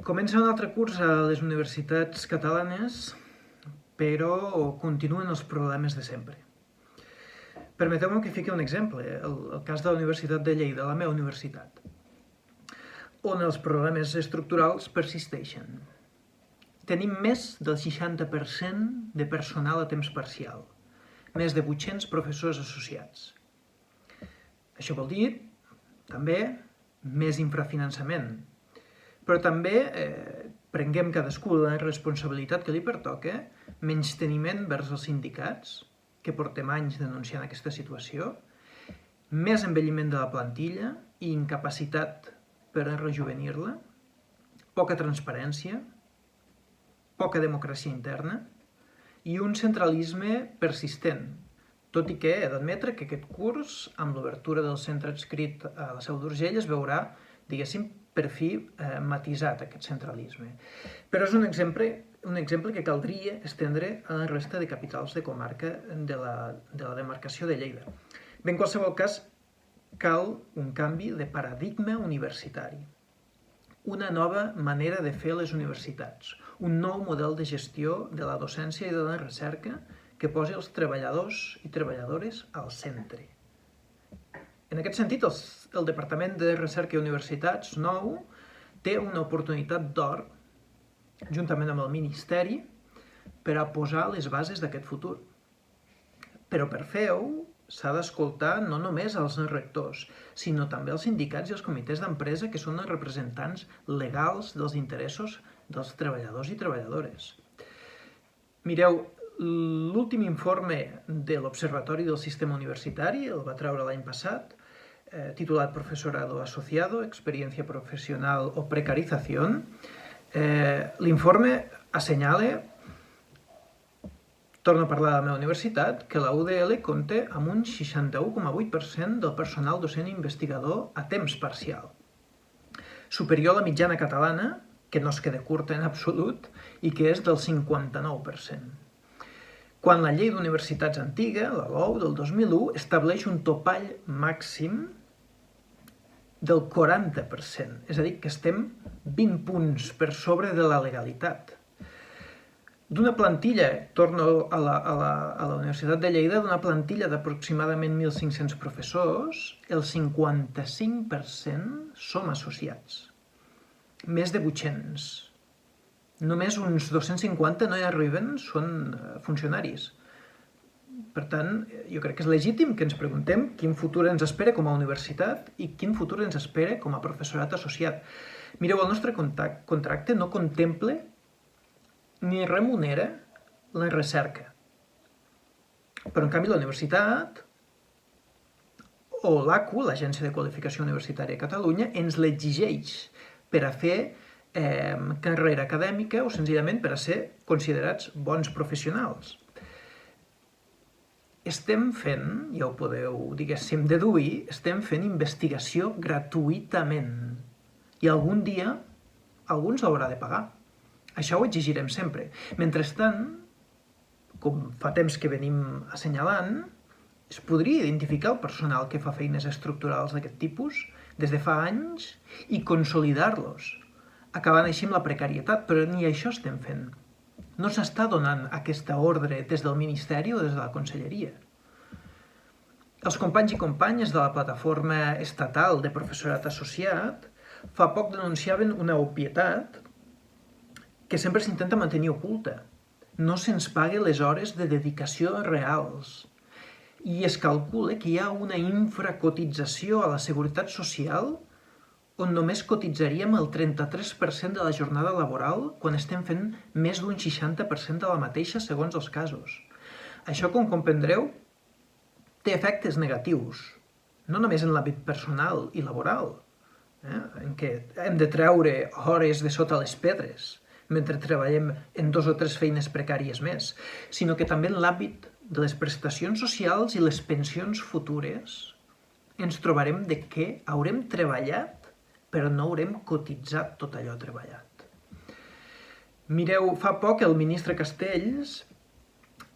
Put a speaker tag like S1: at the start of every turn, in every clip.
S1: Comença un altre curs a les universitats catalanes, però continuen els problemes de sempre. Permeteu-me que fiqui un exemple, el cas de la Universitat de Lleida, la meva universitat, on els problemes estructurals persisteixen. Tenim més del 60% de personal a temps parcial, més de 800 professors associats. Això vol dir, també, més infrafinançament, però també prenguem cadascú la responsabilitat que li pertoca, menysteniment vers els sindicats, que portem anys denunciant aquesta situació, més envelliment de la plantilla i incapacitat per a rejuvenir-la, poca transparència, poca democràcia interna i un centralisme persistent, tot i que he d'admetre que aquest curs, amb l'obertura del centre adscrit a la Seu d'Urgell, es veurà, diguéssim, per fi matisat aquest centralisme. Però és un exemple que caldria estendre a la resta de capitals de comarca de la demarcació de Lleida. Bé, en qualsevol cas, cal un canvi de paradigma universitari, una nova manera de fer les universitats, un nou model de gestió de la docència i de la recerca que posi els treballadors i treballadores al centre. En aquest sentit, el Departament de Recerca i Universitats, nou, té una oportunitat d'or, juntament amb el Ministeri, per a posar les bases d'aquest futur. Però per fer-ho s'ha d'escoltar no només els rectors, sinó també els sindicats i els comitès d'empresa, que són els representants legals dels interessos dels treballadors i treballadores. Mireu, l'últim informe de l'Observatori del Sistema Universitari, el va treure l'any passat, titulat Profesorado Asociado, Experiencia Profesional o Precarización. L'informe assenyala, torno a parlar de la meva universitat, que la UDL compta amb un 61,8% del personal docent investigador a temps parcial, superior a la mitjana catalana, que no es queda curta en absolut, i que és del 59%. Quan la llei d'universitats antiga, la LOU del 2001, estableix un topall màxim del 40%, és a dir, que estem 20 punts per sobre de la legalitat. D'una plantilla, torno a la Universitat de Lleida, d'una plantilla d'aproximadament 1.500 professors, el 55% som associats, més de 800. Només uns 250 no hi arriben, són funcionaris. Per tant, jo crec que és legítim que ens preguntem quin futur ens espera com a universitat i quin futur ens espera com a professorat associat. Mireu, el nostre contracte no contempla ni remunera la recerca. Però, en canvi, la universitat o l'ACU, l'Agència de Qualificació Universitària de Catalunya, ens l'exigeix per a fer carrera acadèmica o senzillament per a ser considerats bons professionals. Estem fent, ja ho podeu, diguéssim, deduir, estem fent investigació gratuïtament. I algun dia algú ens haurà de pagar. Això ho exigirem sempre. Mentrestant, com fa temps que venim assenyalant, es podria identificar el personal que fa feines estructurals d'aquest tipus des de fa anys i consolidar-los, acabant així amb la precarietat, però ni això estem fent. No s'està donant aquesta ordre des del Ministeri o des de la Conselleria. Els companys i companyes de la plataforma estatal de professorat associat fa poc denunciaven una obvietat que sempre s'intenta mantenir oculta. No se'ns paga les hores de dedicació reals. I es calcula que hi ha una infracotització a la Seguretat Social on només cotitzaríem el 33% de la jornada laboral quan estem fent més d'un 60% de la mateixa segons els casos. Això, com comprendreu, té efectes negatius, no només en l'àmbit personal i laboral, en què hem de treure hores de sota les pedres mentre treballem en 2 o 3 feines precàries més, sinó que també en l'àmbit de les prestacions socials i les pensions futures ens trobarem de que haurem treballat però no haurem cotitzat tot allò treballat. Mireu, fa poc el ministre Castells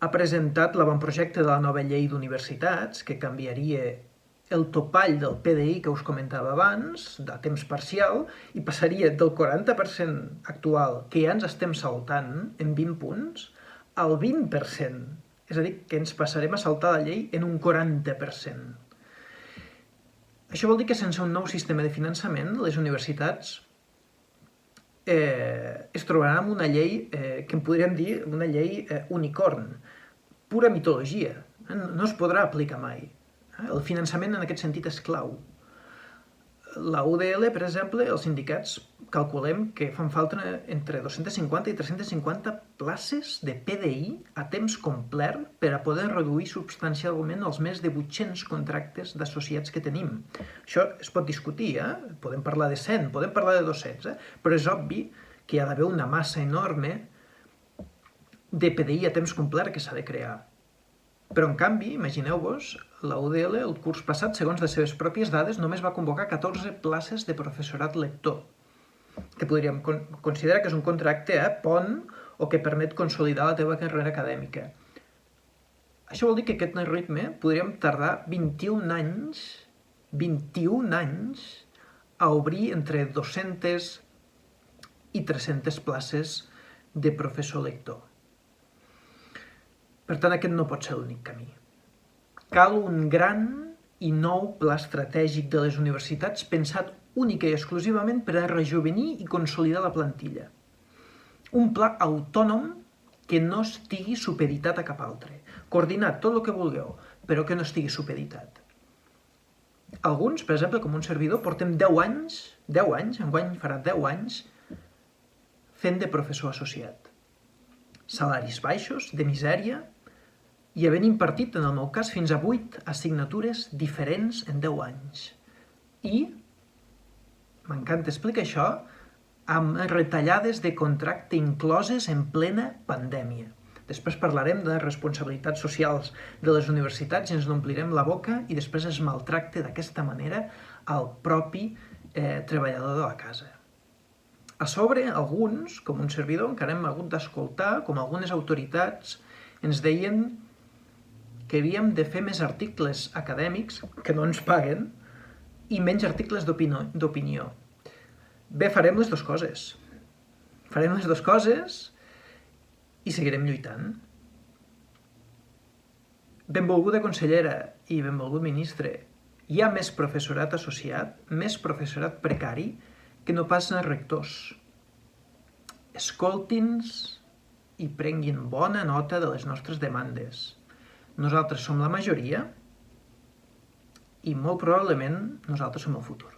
S1: ha presentat l'avantprojecte de la nova llei d'universitats que canviaria el topall del PDI que us comentava abans, de temps parcial, i passaria del 40% actual, que ja ens estem saltant en 20 punts, al 20%. És a dir, que ens passarem a saltar la llei en un 40%. Això vol dir que sense un nou sistema de finançament, les universitats es trobaran amb una llei que en podríem dir una llei unicorn, pura mitologia. No es podrà aplicar mai. El finançament en aquest sentit és clau. La UDL, per exemple, els sindicats calculem que fan falta entre 250 i 350 places de PDI a temps complet per a poder reduir substancialment els més de 800 contractes d'associats que tenim. Això es pot discutir, podem parlar de 100, podem parlar de 200, però és obvi que hi ha d'haver una massa enorme de PDI a temps complet que s'ha de crear. Però, en canvi, imagineu-vos, la UDL, el curs passat, segons les seves pròpies dades, només va convocar 14 places de professorat lector, que podríem considerar que és un contracte pont o que permet consolidar la teva carrera acadèmica. Això vol dir que aquest ritme podríem tardar 21 anys a obrir entre 200 i 300 places de professor lector. Per tant, aquest no pot ser l'únic camí. Cal un gran i nou pla estratègic de les universitats pensat única i exclusivament per a rejovenir i consolidar la plantilla. Un pla autònom que no estigui supeditat a cap altre. Coordinat, tot el que vulgueu, però que no estigui supeditat. Alguns, per exemple, com un servidor, portem 10 anys, enguany farà 10 anys, fent de professor associat. Salaris baixos, de misèria, i havent impartit, en el meu cas, fins a 8 assignatures diferents en 10 anys. I, m'encanta explicar això, amb retallades de contracte incloses en plena pandèmia. Després parlarem de responsabilitats socials de les universitats i ens n'omplirem la boca i després es maltracta d'aquesta manera al propi treballador de la casa. A sobre, alguns, com un servidor, encara hem hagut d'escoltar com algunes autoritats ens deien que havíem de fer més articles acadèmics, que no ens paguen, i menys articles d'opinió. Bé, farem les dues coses. Farem les dues coses i seguirem lluitant. Benvolguda consellera i benvolgut ministre, hi ha més professorat associat, més professorat precari, que no pas rectors. Escoltin-nos i prenguin bona nota de les nostres demandes. Nosaltres som la majoria i molt probablement nosaltres som el futur.